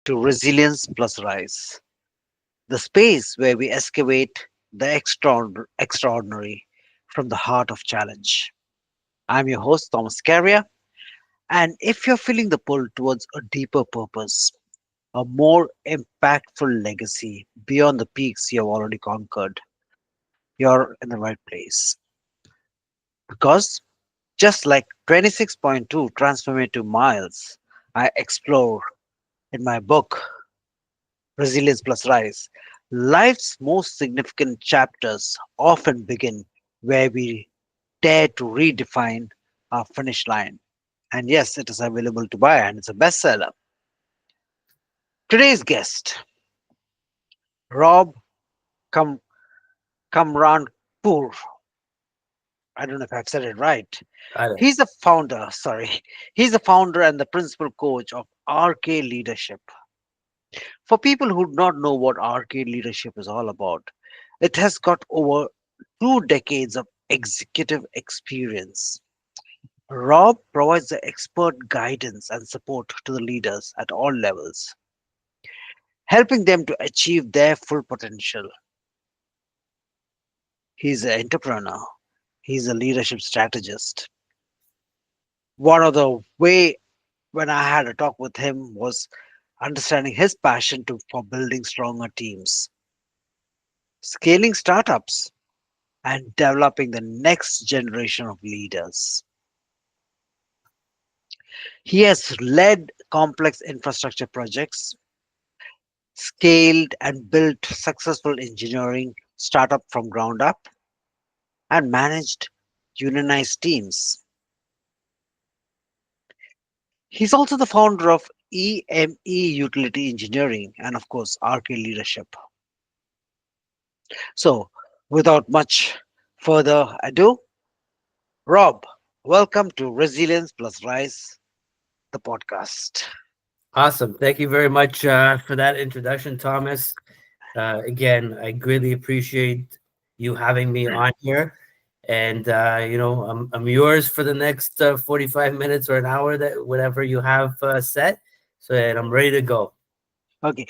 to Resilience plus Rise, the space where we excavate the extraordinary from the heart of challenge. I'm your host, Thomas Scaria, and if you're feeling the pull towards a deeper purpose, a more impactful legacy beyond the peaks you have already conquered, you're in the right place. Because just like 26.2 transformative miles I explore in my book, Resilience plus Rise, life's most significant chapters often begin where we dare to redefine our finish line. And yes, it is available to buy and it's a bestseller. Today's guest, Rob Kam- Kamranpoor. I don't know if I've said it right. Got it. He's the founder, sorry. He's the founder and the principal coach of RK Leadership. For people who do not know what RK Leadership is all about, it has got over 2 decades of executive experience. Rob provides the expert guidance and support to the leaders at all levels, helping them to achieve their full potential. He's an entrepreneur, he's a leadership strategist. One of the way when I had a talk with him was understanding his passion for building stronger teams, scaling startups, and developing the next generation of leaders. He has led complex infrastructure projects, scaled and built successful engineering startup from ground up, and managed unionized teams. He's also the founder of EME Utility Engineering and, of course, RK Leadership. So, without much further ado, Rob, welcome to Resilience plus Rise, the podcast. Awesome. Thank you very much for that introduction, Thomas. Again, I greatly appreciate you having me on here. And I'm yours for the next 45 minutes or an hour, that whatever you have set. So, and I'm ready to go. Okay,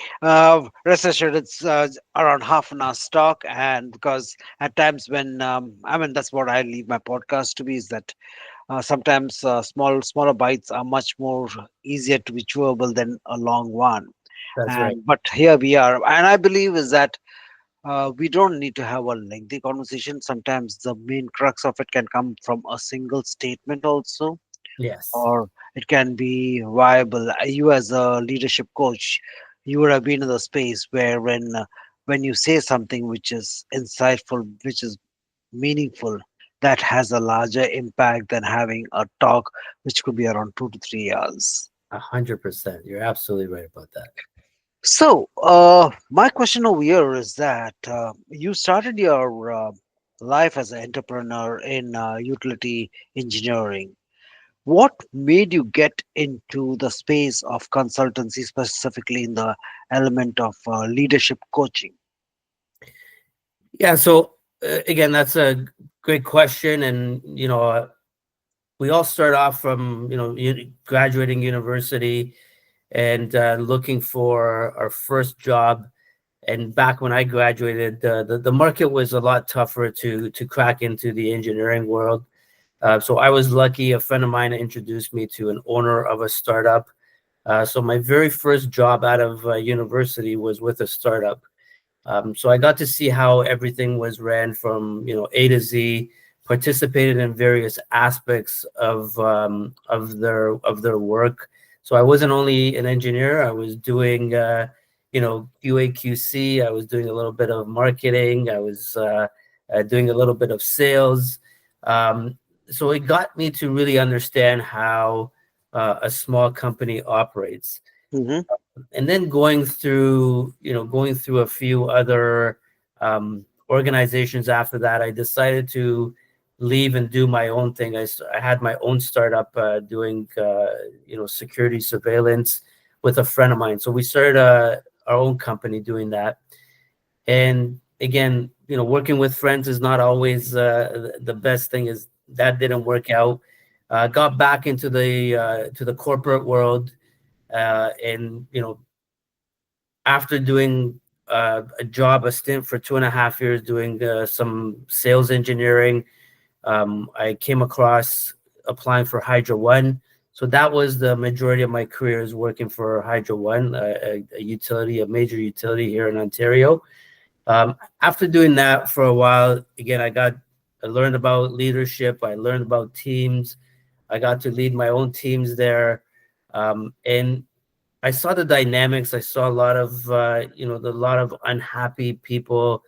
rest assured, it's around half an hour stock, and because at times when I mean that's what I leave my podcast to be is that sometimes smaller bites are much more easier to be chewable than a long one. That's right. And but here we are, and I believe is that we don't need to have a lengthy conversation. Sometimes the main crux of it can come from a single statement also, Yes. or it can be viable. You as a leadership coach, you would have been in the space where when you say something which is insightful, which is meaningful, that has a larger impact than having a talk which could be around 2 to 3 hours. 100%. You're absolutely right about that. So, my question over here is that you started your life as an entrepreneur in utility engineering. What made you get into the space of consultancy, specifically in the element of leadership coaching? Yeah. So, again, that's a great question. And, we all start off from, graduating university and looking for our first job. And back when I graduated, the market was a lot tougher to crack into the engineering world. So I was lucky. A friend of mine introduced me to an owner of a startup. So my very first job out of university was with a startup. So I got to see how everything was ran from A to Z. Participated in various aspects of their work. So I wasn't only an engineer. I was doing QA QC. I was doing a little bit of marketing. I was doing a little bit of sales. So it got me to really understand how a small company operates. Hmm. And then going through a few other organizations after that, I decided to leave and do my own thing. I had my own startup doing security surveillance with a friend of mine. So we started our own company doing that. And again, working with friends is not always the best thing. Is that didn't work out. Got back into the corporate world, and after doing a stint for 2.5 years doing some sales engineering, I came across applying for Hydro One. So that was the majority of my career, is working for Hydro One, a utility, a major utility here in Ontario. After doing that for a while, again, I learned about leadership. I learned about teams. I got to lead my own teams there, and I saw the dynamics. I saw a lot of a lot of unhappy people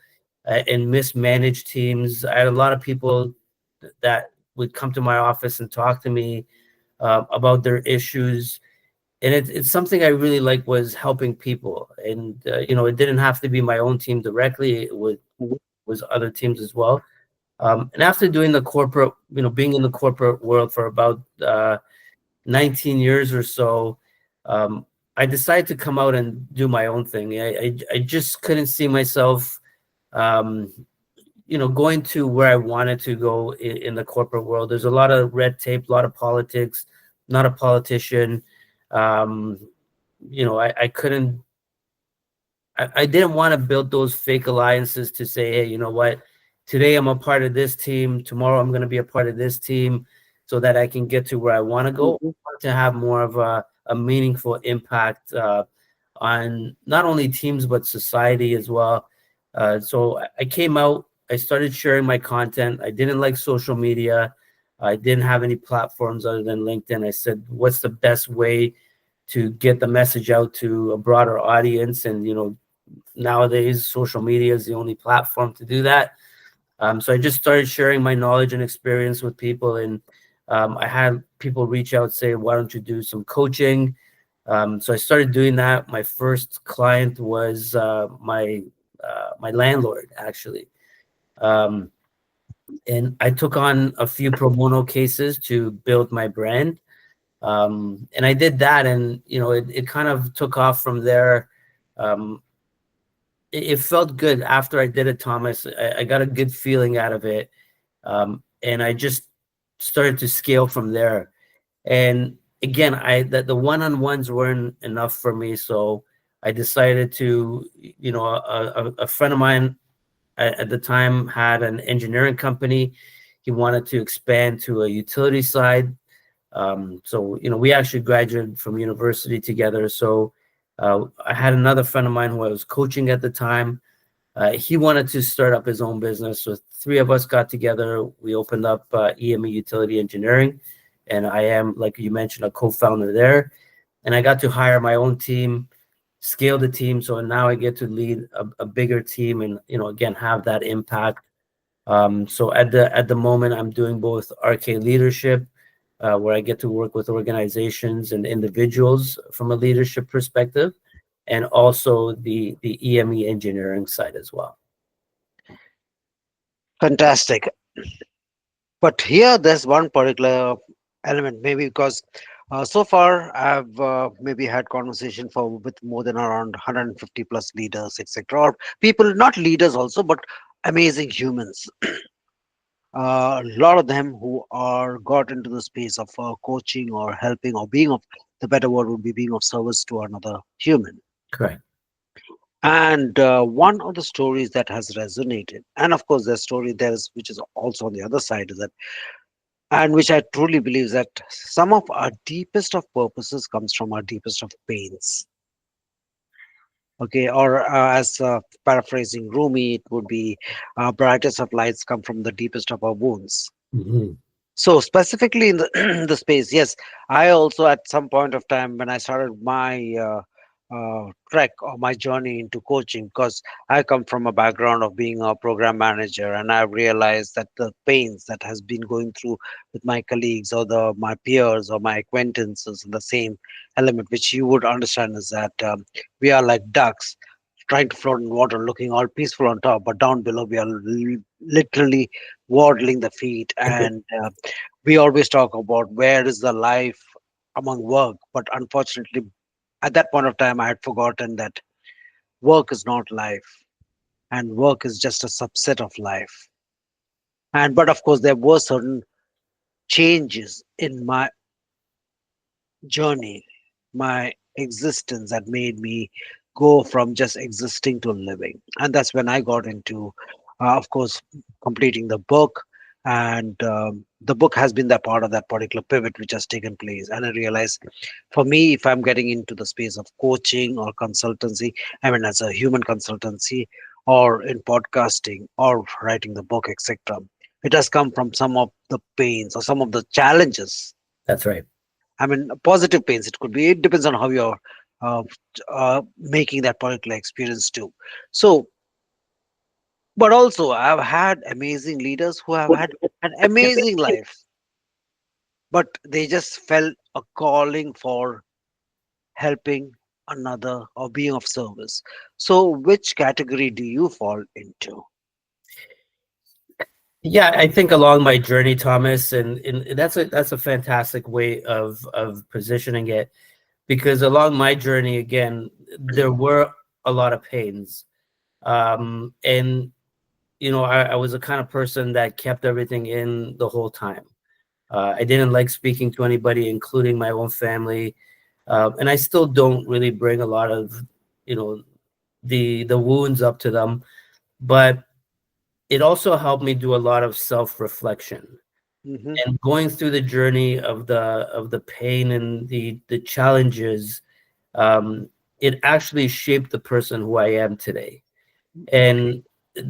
and mismanaged teams. I had a lot of people that would come to my office and talk to me about their issues, and it's something I really like, was helping people. And it didn't have to be my own team directly. Was other teams as well. And after doing the corporate, being in the corporate world for about 19 years or so, um, I decided to come out and do my own thing. I just couldn't see myself, um, going to where I wanted to go in the corporate world. There's a lot of red tape, a lot of politics. Not a politician. Um, I couldn't. I didn't want to build those fake alliances to say, hey, you know what? Today I'm a part of this team. Tomorrow I'm going to be a part of this team, so that I can get to where I want to go. I Mhm. want to have more of a meaningful impact on not only teams but society as well. So I came out. I started sharing my content. I didn't like social media. I didn't have any platforms other than LinkedIn. I said, what's the best way to get the message out to a broader audience? And nowadays social media is the only platform to do that. So I just started sharing my knowledge and experience with people, and I had people reach out, say, why don't you do some coaching? So I started doing that. My first client was my landlord, actually. um, and I took on a few pro bono cases to build my brand. And I did that, and it kind of took off from there. um, it felt good after I did it, Thomas. I got a good feeling out of it. And I just started to scale from there. And again, the one-on-ones weren't enough for me. So I decided to, a friend of mine at the time had an engineering company. He wanted to expand to a utility side. So, we actually graduated from university together. So I had another friend of mine who I was coaching at the time. He wanted to start up his own business. So three of us got together. We opened up EME Utility Engineering. And I am, like you mentioned, a co-founder there. And I got to hire my own team, scale the team. So now I get to lead a bigger team and, again, have that impact. So at the moment, I'm doing both RK leadership, where I get to work with organizations and individuals from a leadership perspective, and also the EME engineering side as well. Fantastic. But here, there's one particular element, maybe because so far I've maybe had conversation for with more than around 150 plus leaders, etc., or people, not leaders also, but amazing humans. A lot of them who are got into the space of coaching or helping or being of, the better word would be being of service to another human. Correct. And one of the stories that has resonated, and of course, the story there is, which is also on the other side, is that, and which I truly believe, that some of our deepest of purposes comes from our deepest of pains. Okay, or as paraphrasing Rumi, it would be brightest of lights come from the deepest of our wounds. Mhm. So specifically in the the space, yes, I also at some point of time when I started my trek or my journey into coaching, because I come from a background of being a program manager, and I've realized that the pains that has been going through with my colleagues or the my peers or my acquaintances, the same element which you would understand is that we are like ducks trying to float in water, looking all peaceful on top, but down below we are literally waddling the feet. And we always talk about where is the life among work, but unfortunately at that point of time I had forgotten that work is not life, and work is just a subset of life. And but of course there were certain changes in my journey, my existence, that made me go from just existing to living. And that's when I got into, of course, completing the book. And the book has been that part of that particular pivot which has taken place. And I realized for me, if I'm getting into the space of coaching or consultancy, I mean, as a human consultancy or in podcasting or writing the book, etc., it has come from some of the pains or some of the challenges. That's right. I mean, positive pains. It could be. It depends on how you're uh, making that particular experience too. So, but also, I've had amazing leaders who have had an amazing life, but they just felt a calling for helping another or being of service. So, which category do you fall into? Yeah, I think along my journey, Thomas, and that's a fantastic way of positioning it, because along my journey, again, there were a lot of pains. And I was the kind of person that kept everything in the whole time. I didn't like speaking to anybody, including my own family. And I still don't really bring a lot of, you know, the wounds up to them. But it also helped me do a lot of self-reflection, Hmm. and going through the journey of the pain and the challenges. um, it actually shaped the person who I am today. Okay. And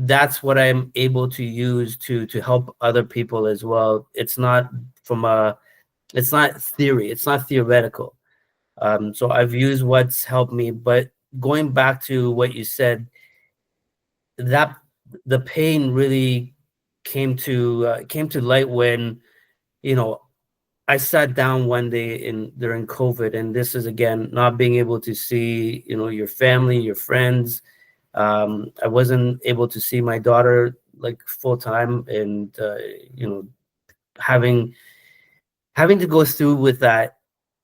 that's what I'm able to use to help other people as well. From a it's not theory, it's not theoretical. So I've used what's helped me. But going back to what you said, that the pain really came to light when, you know I sat down one day during COVID, and this is again not being able to see, your family, your friends. I wasn't able to see my daughter like full time, and you know, having having to go through with that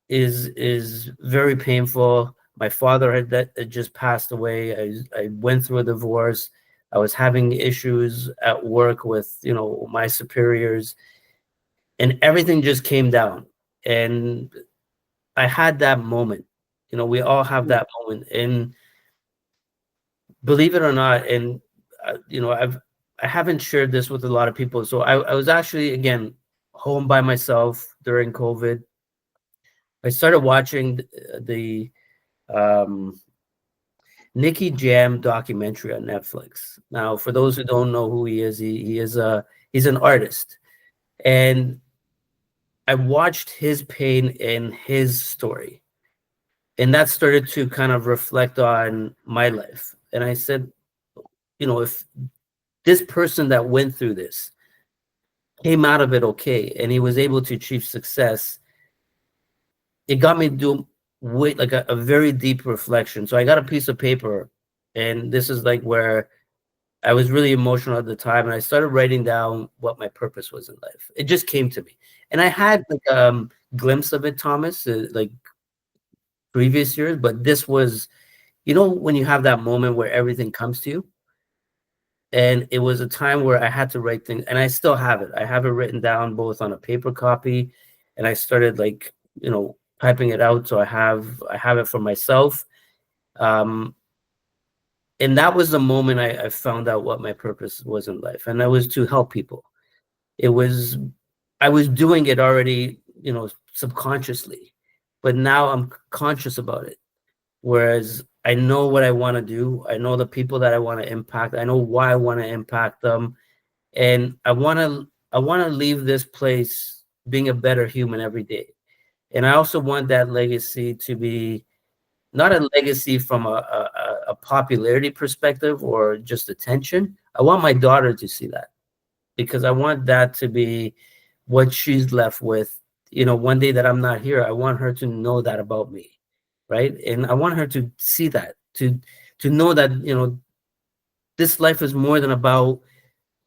is very painful. My father had just passed away. I went through a divorce. I was having issues at work with, my superiors, and everything just came down. And I had that moment. We all have Mm. that moment. And believe it or not, and I haven't shared this with a lot of people. So I was actually again home by myself during COVID. I started watching the um, Nicky Jam documentary on Netflix. Now, for those who don't know who he is, he's an artist, and I watched his pain and his story, and that started to kind of reflect on my life. And I said, if this person that went through this came out of it okay, and he was able to achieve success, it got me to do wait like a very deep reflection. So I got a piece of paper, and this is like where I was really emotional at the time, and I started writing down what my purpose was in life. It just came to me, and I had like glimpse of it, Thomas, like previous years, but this was, when you have that moment where everything comes to you. And it was a time where I had to write things, and I still have it. I have it written down both on a paper copy, and I started like, typing it out. So I have it for myself. Um, and that was the moment I found out what my purpose was in life, and that was to help people. It was I was doing it already, subconsciously, but now I'm conscious about it. Whereas I know what I want to do, I know the people that I want to impact, I know why I want to impact them, and I want to leave this place being a better human every day. And I also want that legacy to be not a legacy from a popularity perspective or just attention. I want my daughter to see that, because I want that to be what she's left with. One day that I'm not here, I want her to know that about me, right? And I want her to see that, to know that, this life is more than about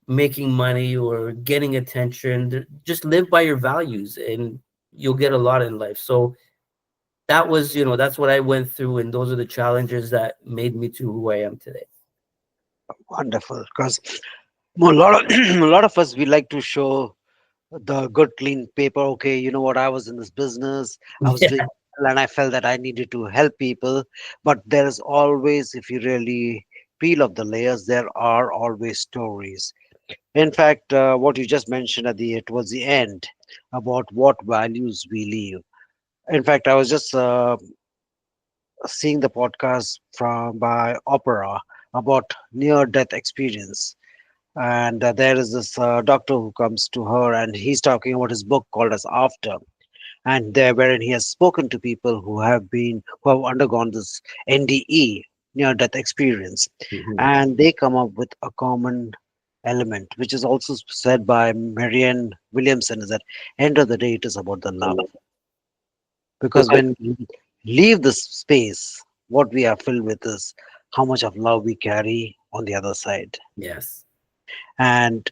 making money or getting attention. Just live by your values, and you'll get a lot in life. So that's what I went through, and those are the challenges that made me to who I am today. Wonderful. Because a lot of a lot of us we like to show the good clean paper. Okay, you know what? I was in this business. I was Yeah, doing. and I felt that I needed to help people. But there is always, if you really peel off the layers, there are always stories. In fact, what you just mentioned towards the end about what values we leave. In fact, I was just seeing the podcast from by Opera about near-death experience, and there is this doctor who comes to her, and he's talking about his book called as After, and there wherein he has spoken to people who have undergone this NDE, near-death experience, Mhm. and they come up with a common element, which is also said by Marianne Williamson, is that end of the day it is about the love, because when we leave this space, what we are filled with is how much of love we carry on the other side. Yes, And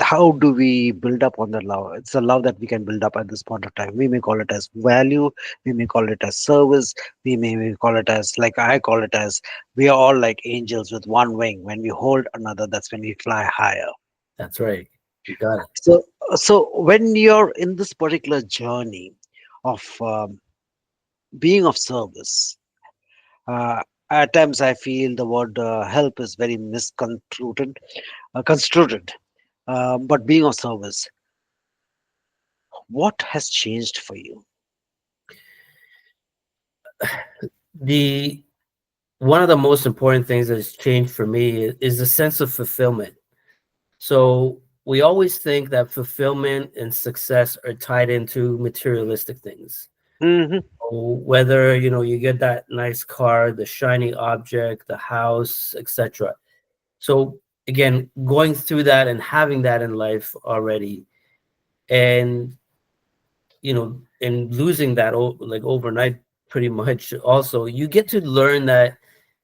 how do we build up on the love? It's a love that we can build up at this point of time. We may call it as value, we may call it as service, we may call it as, like I call it as, we are all like angels with one wing. When we hold another, that's when we fly higher. that's right. You got it. So when you're in this particular journey of being of service, uh, at times I feel the word help is very construed. But being of service, what has changed for you? The One of the most important things that has changed for me is the sense of fulfillment. So we always think that fulfillment and success are tied into materialistic things. Hmm. So whether you get that nice car, the shiny object, the house, etc. So again, going through that and having that in life already, and and losing that like overnight, pretty much. Also, you get to learn that,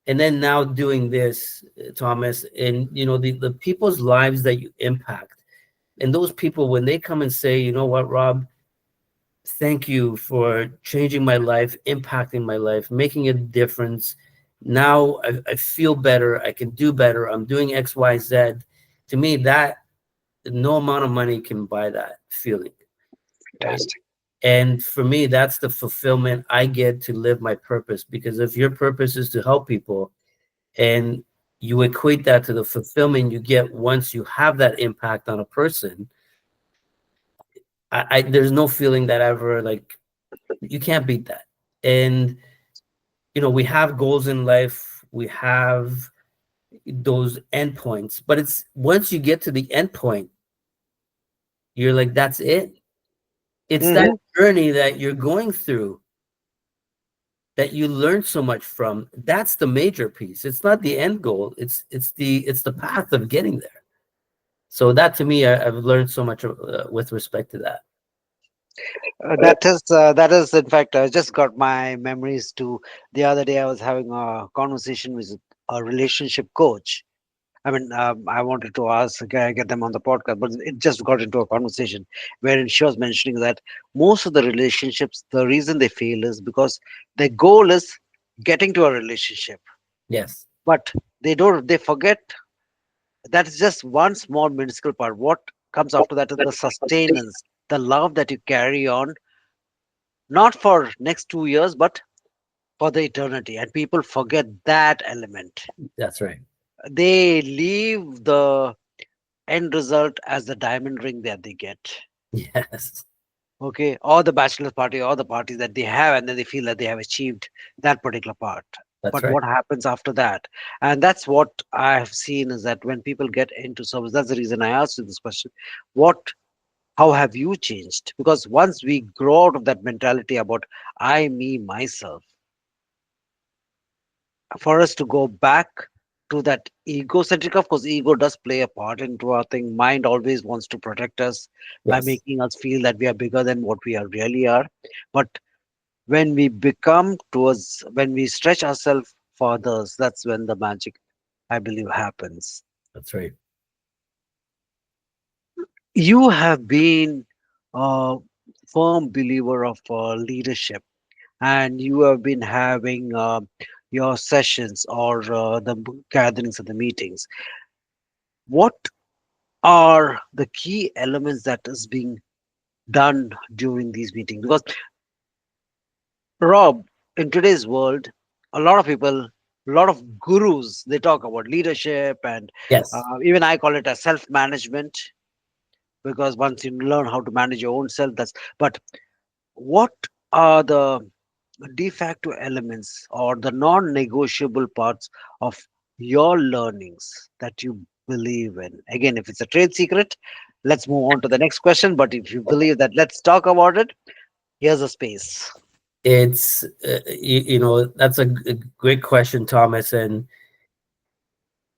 and then now doing this, Thomas, and the people's lives that you impact, and those people when they come and say, you know what, Rob, thank you for changing my life, impacting my life, making a difference. Now I feel better. I can do better. I'm doing X, Y, Z. To me, that no amount of money can buy that feeling, right? Fantastic. And for me, that's the fulfillment I get to live my purpose. Because if your purpose is to help people and you equate that to the fulfillment you get once you have that impact on a person, I there's no feeling that ever, like, you can't beat that. And we have goals in life, we have those endpoints, but it's once you get to the endpoint, you're like, that's it. It's that Hmm. journey that you're going through that you learn so much from. That's the major piece. It's not the end goal. It's the path of getting there. So that, to me, I've learned so much with respect to that. That is in fact, I just got my memories to the other day. I was having a conversation with a relationship coach. I mean, I wanted to get them on the podcast, but it just got into a conversation wherein she was mentioning that most of the relationships, the reason they fail is because their goal is getting to a relationship, Yes, but they forget that is just one small minuscule part. What comes after that is the sustenance, the love that you carry on, not for next 2 years, but for the eternity. And people forget that element. that's right. They leave the end result as the diamond ring that they get. Yes, Okay, or the bachelor's party, or the parties that they have, and then they feel that they have achieved that particular part. that's But right. what happens after that? And that's what I have seen, is that when people get into service, that's the reason I asked you this question. What How have you changed? Because once we grow out of that mentality about I, me, myself, for us to go back to that egocentric, of course ego does play a part into our thing. Mind always wants to protect us by Yes, making us feel that we are bigger than what we are really are. But when we stretch ourselves for others, that's when the magic, I believe, happens. that's right. You have been a firm believer of leadership, and you have been having your sessions or gatherings and the meetings. What are the key elements that is being done during these meetings? Because Rob, in today's world, a lot of people, a lot of gurus, they talk about leadership and Yes. even I call it a self management because once you learn how to manage your own self, that's. But what are the de facto elements or the non negotiable parts of your learnings that you believe in? Again, if it's a trade secret, let's move on to the next question. But if you believe that, let's talk about it. Here's a space. It's that's a great question, Thomas. And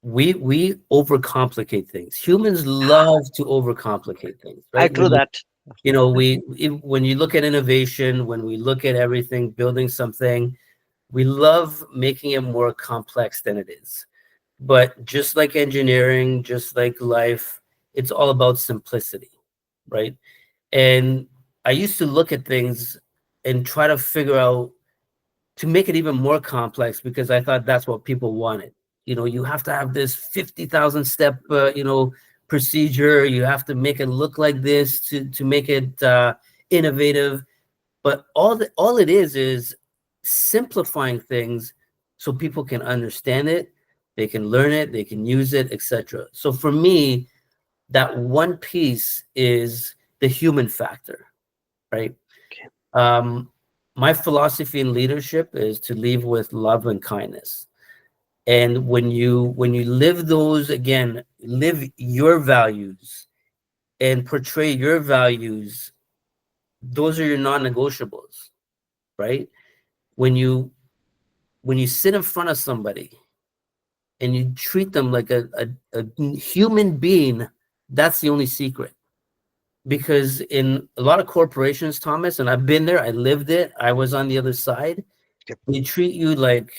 we overcomplicate things. Humans love to overcomplicate things, I right? true that. When you look at innovation, when we look at everything, building something, we love making it more complex than it is. But just like engineering, just like life, it's all about simplicity, right? And I used to look at things and try to figure out to make it even more complex because I thought that's what people wanted. You have to have this 50,000 step, procedure. You have to make it look like this to make it innovative. But all it is simplifying things so people can understand it, they can learn it, they can use it, etc. So for me, that one piece is the human factor, right? Okay. Um, my philosophy in leadership is to lead with love and kindness. And when you live those, again, live your values and portray your values, those are your non-negotiables, right? When you when you sit in front of somebody and you treat them like a human being, that's the only secret. Because in a lot of corporations, Thomas, and I've been there, I lived it, I was on the other side. Yep. They treat you like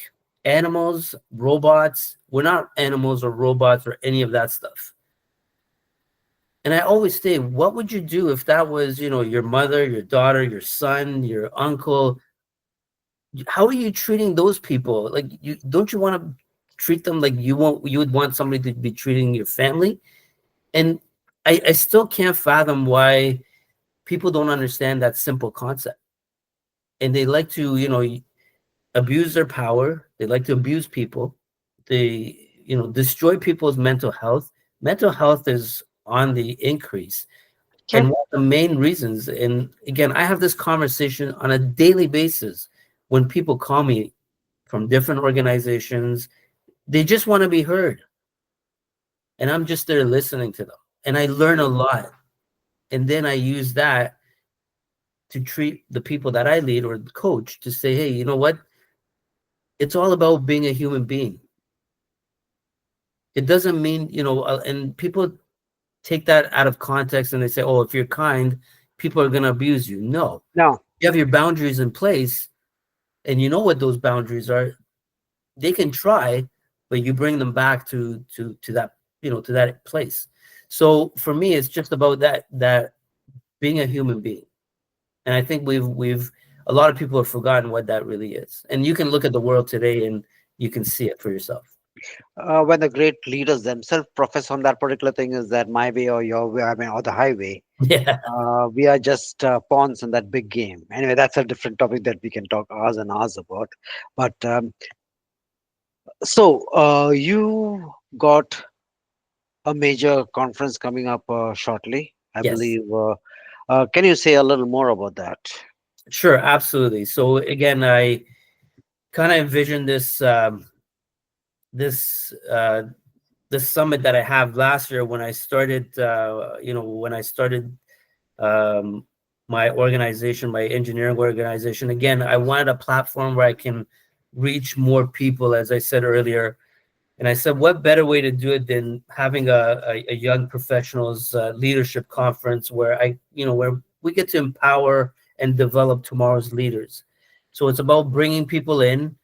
animals, robots. We're not animals or robots or any of that stuff. And I always say, what would you do if that was, your mother, your daughter, your son, your uncle? How are you treating those people? Like, you don't you want to treat them like you would want somebody to be treating your family? And I still can't fathom why people don't understand that simple concept. And they like to, abuse their power. They like to abuse people. They, destroy people's mental health. Mental health is on the increase. Okay. And one of the main reasons, and again, I have this conversation on a daily basis when people call me from different organizations, they just want to be heard. And I'm just there listening to them. And I learn a lot. And then I use that to treat the people that I lead or coach to say, hey, you know what? It's all about being a human being. It doesn't mean, and people take that out of context and they say, oh, if you're kind, people are going to abuse you. No, No. you have your boundaries in place and you know what those boundaries are. They can try, but you bring them back to that, to that place. So for me, it's just about that being a human being. And I think we've a lot of people have forgotten what that really is. And you can look at the world today and you can see it for yourself. When the great leaders themselves profess on that particular thing is that my way or your way, I mean, or the highway. Yeah. We are just pawns in that big game. Anyway, that's a different topic that we can talk hours and hours about. But you got a major conference coming up shortly, I Yes. believe. Can you say a little more about that? Sure, absolutely. So again, I kind of envisioned this this summit that I have last year when I started um, my organization, my engineering organization. Again, I wanted a platform where I can reach more people, as I said earlier. And I said, what better way to do it than having a young professionals leadership conference where where we get to empower and develop tomorrow's leaders. So it's about bringing people in,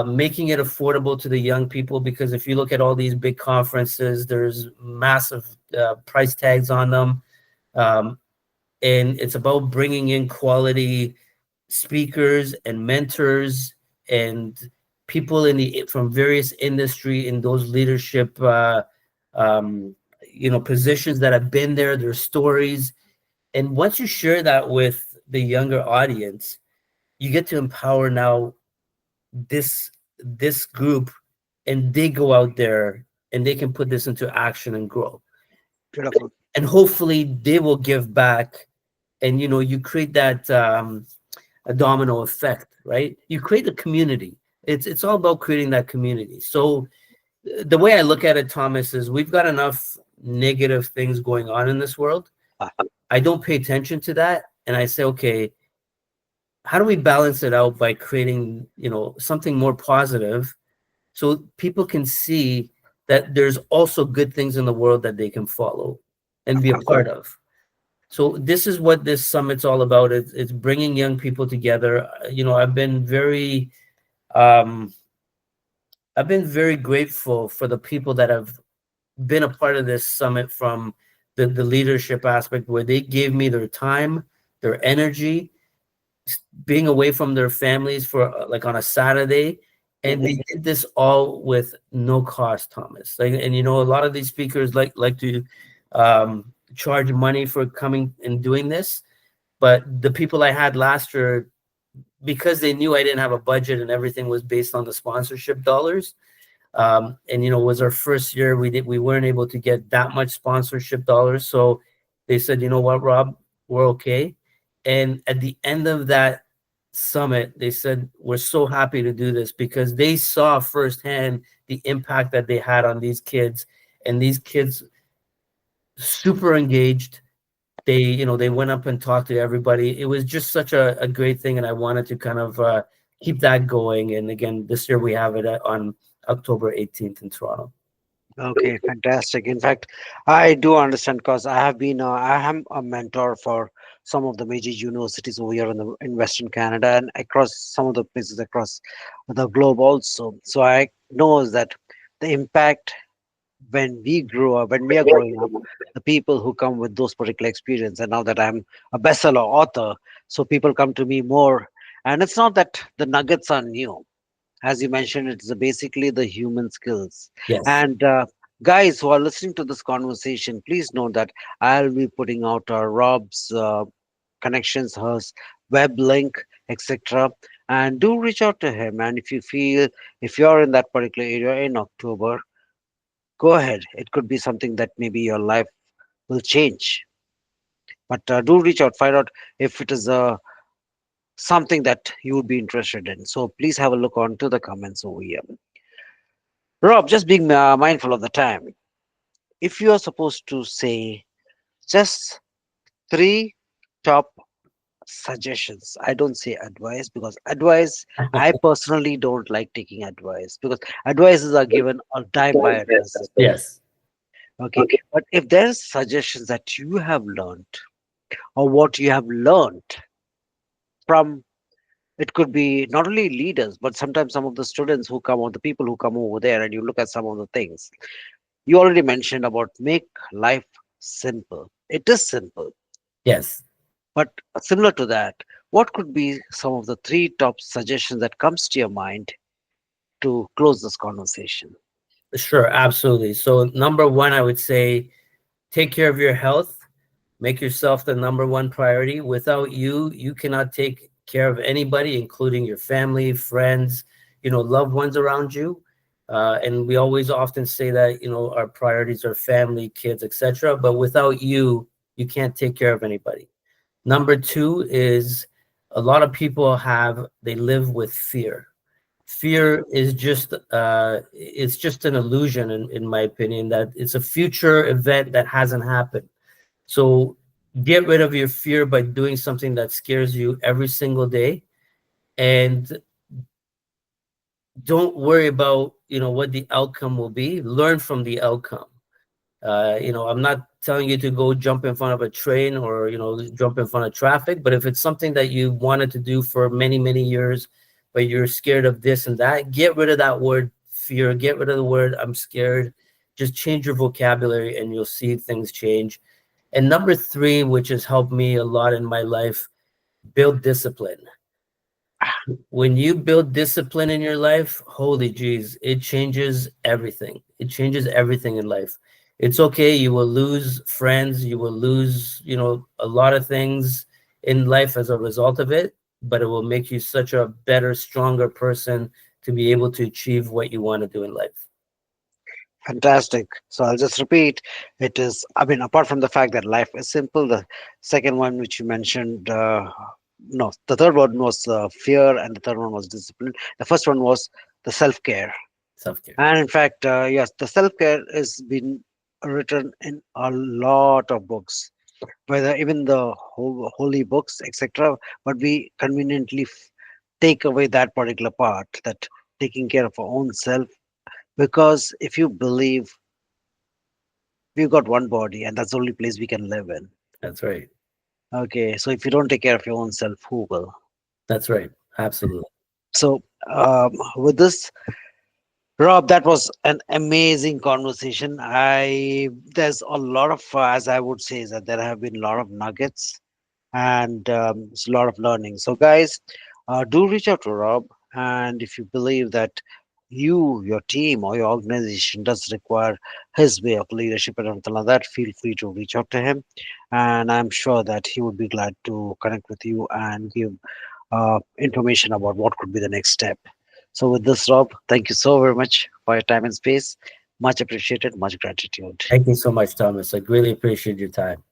making it affordable to the young people, because if you look at all these big conferences, there's massive price tags on them. Um, and it's about bringing in quality speakers and mentors and people from various industry in those leadership um, positions that have been there, their stories. And once you share that with the younger audience, you get to empower now this group, and they go out there and they can put this into action and grow, Beautiful. and hopefully they will give back. And you create that a domino effect, right? You create a community. It's all about creating that community. So the way I look at it, Thomas, is we've got enough negative things going on in this world. Ah, I don't pay attention to that, and I say, okay, how do we balance it out by creating something more positive, so people can see that there's also good things in the world that they can follow and be a of course. part of. So this is what this summit's all about. It's bringing young people together. Um, I've been very grateful for the people that have been a part of this summit, from the leadership aspect, where they gave me their time, their energy, being away from their families for like on a Saturday. And Mhm. they did this all with no cost, Thomas. And a lot of these speakers like to charge money for coming and doing this. But the people I had last year, because they knew I didn't have a budget and everything was based on the sponsorship dollars, and it was our first year, we weren't able to get that much sponsorship dollars. So they said, you know what, Rob, we're okay. And at the end of that summit, they said, we're so happy to do this, because they saw firsthand the impact that they had on these kids. And these kids, super engaged. They went up and talked to everybody. It was just such a great thing, and I wanted to kind of keep that going. And again, this year we have it on October 18th in Toronto. Okay, fantastic. In fact, I do understand because I am a mentor for some of the major universities over here in Western Canada and across some of the places across the globe also. So I know that the impact when we grow up, when we are growing up, the people who come with those particular experience, and now that I'm a bestseller author, so people come to me more, and it's not that the nuggets are new. As you mentioned, it's basically the human skills. Yes. And guys who are listening to this conversation, please know that I'll be putting out Rob's connections, hers web link, etc. And do reach out to him. And if you feel, if you're in that particular area in October, go ahead. It could be something that maybe your life will change. But do reach out, find out if it is something that you would be interested in. So please have a look onto the comments over here. Rob, just being mindful of the time. If you are supposed to say just three top suggestions, I don't say advice because advice, I personally don't like taking advice because advices are given a dime by a dozen. Yes. Okay, but if there's suggestions that you have learned or what you have learned from, it could be not only leaders, but sometimes some of the students who come or the people who come over there and you look at some of the things. You already mentioned about make life simple. It is simple, Yes. but similar to that, what could be some of the three top suggestions that comes to your mind to close this conversation? Sure. Absolutely. So number one, I would say, take care of your health. Make yourself the number one priority. Without you, you cannot take care of anybody, including your family, friends, loved ones around you. And we always often say that, our priorities are family, kids, etc. But without you, you can't take care of anybody. Number two is, a lot of people they live with fear. Fear is just it's just an illusion, in my opinion, that it's a future event that hasn't happened. So get rid of your fear by doing something that scares you every single day, and don't worry about what the outcome will be. Learn from the outcome. I'm not telling you to go jump in front of a train or jump in front of traffic, but if it's something that you wanted to do for many, many years, but you're scared of this and that, get rid of that word fear. Get rid of the word I'm scared. Just change your vocabulary and you'll see things change. And number three, which has helped me a lot in my life, build discipline. When you build discipline in your life, holy jeez, it changes everything. It changes everything in life. It's okay, you will lose friends, you will lose, a lot of things in life as a result of it. but it will make you such a better, stronger person to be able to achieve what you want to do in life. Fantastic. So I'll just repeat. It is, I mean, apart from the fact that life is simple, the second one which you mentioned, no, the third one was fear, and the third one was discipline. The first one was the self care. Self-care. And in fact, yes, the self care has been written in a lot of books, whether even the holy books, etc. But we conveniently take away that particular part, that taking care of our own self, because if you believe we've got one body and that's the only place we can live in. That's right. Okay, so if you don't take care of your own self, who will? That's right. Absolutely. So, with this, Rob, that was an amazing conversation. There's a lot of, as I would say, is that there have been a lot of nuggets and it's a lot of learning. So, guys, do reach out to Rob, and if you believe that you, your team, or your organization does require his way of leadership and something like that, feel free to reach out to him, and I'm sure that he would be glad to connect with you and give information about what could be the next step. So, with this, Rob, thank you so very much for your time and space. Much appreciated, much gratitude. Thank you so much, Thomas. I really appreciate your time.